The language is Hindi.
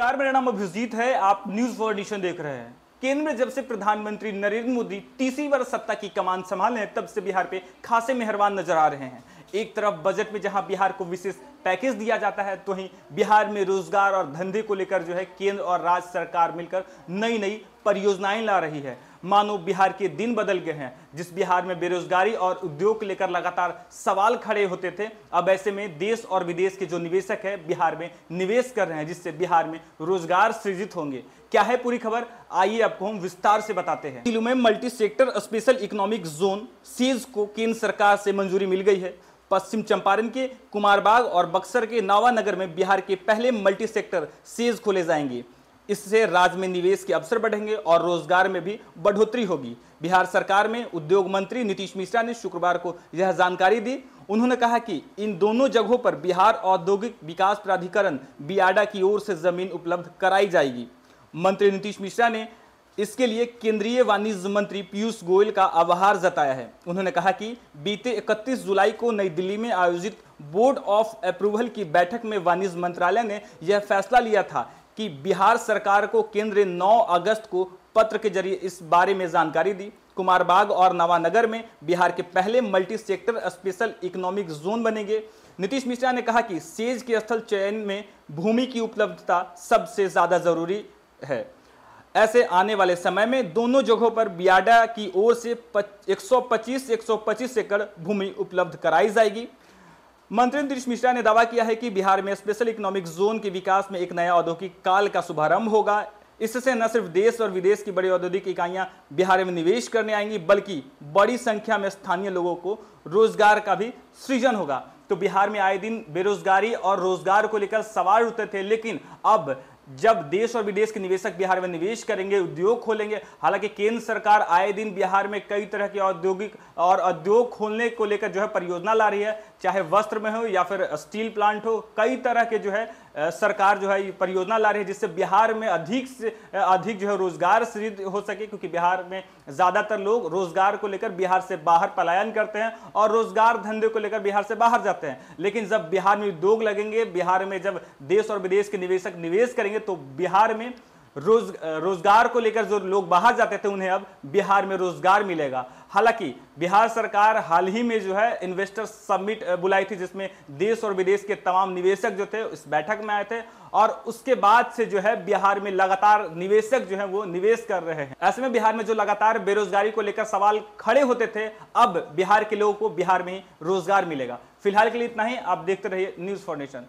नमस्कार, मेरा नाम अभिजीत है। आप न्यूज फॉर नेशन देख रहे हैं। केंद्र में जब से प्रधानमंत्री नरेंद्र मोदी तीसरी बार सत्ता की कमान संभाले हैं, तब से बिहार पे खासे मेहरबान नजर आ रहे हैं। एक तरफ बजट में जहां बिहार को विशेष पैकेज दिया जाता है, तो वहीं बिहार में रोजगार और धंधे को लेकर केंद्र और राज्य सरकार मिलकर नई नई परियोजनाएं ला रही है। मानो बिहार के दिन बदल गए हैं। जिस बिहार में बेरोजगारी और उद्योग को लेकर लगातार सवाल खड़े होते थे, अब ऐसे में देश और विदेश के जो निवेशक है बिहार में निवेश कर रहे हैं, जिससे बिहार में रोजगार सृजित होंगे। क्या है पूरी खबर, आइए आपको हम विस्तार से बताते हैं। जिलों में multi sector special economic zone SEZ को केंद्र सरकार से मंजूरी मिल गई है। पश्चिम चंपारण के कुमारबाग और बक्सर के नावानगर में बिहार के पहले मल्टी सेक्टर सेज खोले जाएंगे। इससे राज्य में निवेश के अवसर बढ़ेंगे और रोजगार में भी बढ़ोतरी होगी। बिहार सरकार में उद्योग मंत्री नीतीश मिश्रा ने शुक्रवार को यह जानकारी दी। उन्होंने कहा कि इन दोनों जगहों पर बिहार औद्योगिक विकास प्राधिकरण बियाडा की ओर से जमीन उपलब्ध कराई जाएगी। मंत्री नीतीश मिश्रा ने इसके लिए केंद्रीय वाणिज्य मंत्री पीयूष गोयल का आभार जताया है। उन्होंने कहा कि बीते 31 जुलाई को नई दिल्ली में आयोजित बोर्ड ऑफ अप्रूवल की बैठक में वाणिज्य मंत्रालय ने यह फैसला लिया था कि बिहार सरकार को केंद्र 9 अगस्त को पत्र के जरिए इस बारे में जानकारी दी। कुमारबाग और नवानगर में बिहार के पहले multi sector special economic zone बनेंगे। नीतीश मिश्रा ने कहा कि सेज के स्थल चयन में भूमि की उपलब्धता सबसे ज्यादा जरूरी है। ऐसे आने वाले समय में दोनों जगहों पर बियाडा की ओर से 125 एकड़ भूमि उपलब्ध कराई जाएगी। मंत्री नीतीश मिश्रा ने दावा किया है कि बिहार में स्पेशल इकोनॉमिक जोन के विकास में एक नया औद्योगिक काल का शुभारंभ होगा। इससे न सिर्फ देश और विदेश की बड़ी औद्योगिक इकाइयां बिहार में निवेश करने आएंगी, बल्कि बड़ी संख्या में स्थानीय लोगों को रोजगार का भी सृजन होगा। तो बिहार में आए दिन बेरोजगारी और रोजगार को लेकर सवाल उठते थे, लेकिन अब जब देश और विदेश के निवेशक बिहार में निवेश करेंगे, उद्योग खोलेंगे। हालांकि केंद्र सरकार आए दिन बिहार में कई तरह के औद्योगिक और उद्योग खोलने को लेकर परियोजना ला रही है, चाहे वस्त्र में हो या फिर स्टील प्लांट हो। कई तरह के सरकार परियोजना ला रही है, जिससे बिहार में अधिक से अधिक रोजगार सृजित हो सके, क्योंकि बिहार में ज्यादातर लोग रोजगार को लेकर बिहार से बाहर पलायन करते हैं और रोजगार धंधे को लेकर बिहार से बाहर जाते हैं। लेकिन जब बिहार में उद्योग लगेंगे, बिहार में जब देश और विदेश के निवेशक निवेश करेंगे, तो बिहार में रोजगार को लेकर जो लोग बाहर जाते थे, उन्हें अब बिहार में रोजगार मिलेगा। हालांकि बिहार सरकार हाल ही में इन्वेस्टर समिट बुलाई थी, जिसमें देश और विदेश के तमाम निवेशक थे इस बैठक में आए थे, और उसके बाद से बिहार में लगातार निवेशक वो निवेश कर रहे हैं। ऐसे में बिहार में जो लगातार बेरोजगारी को लेकर सवाल खड़े होते थे, अब बिहार के लोगों को बिहार में ही रोजगार मिलेगा। फिलहाल के लिए इतना ही। आप देखते रहिए न्यूज फॉर नेशन।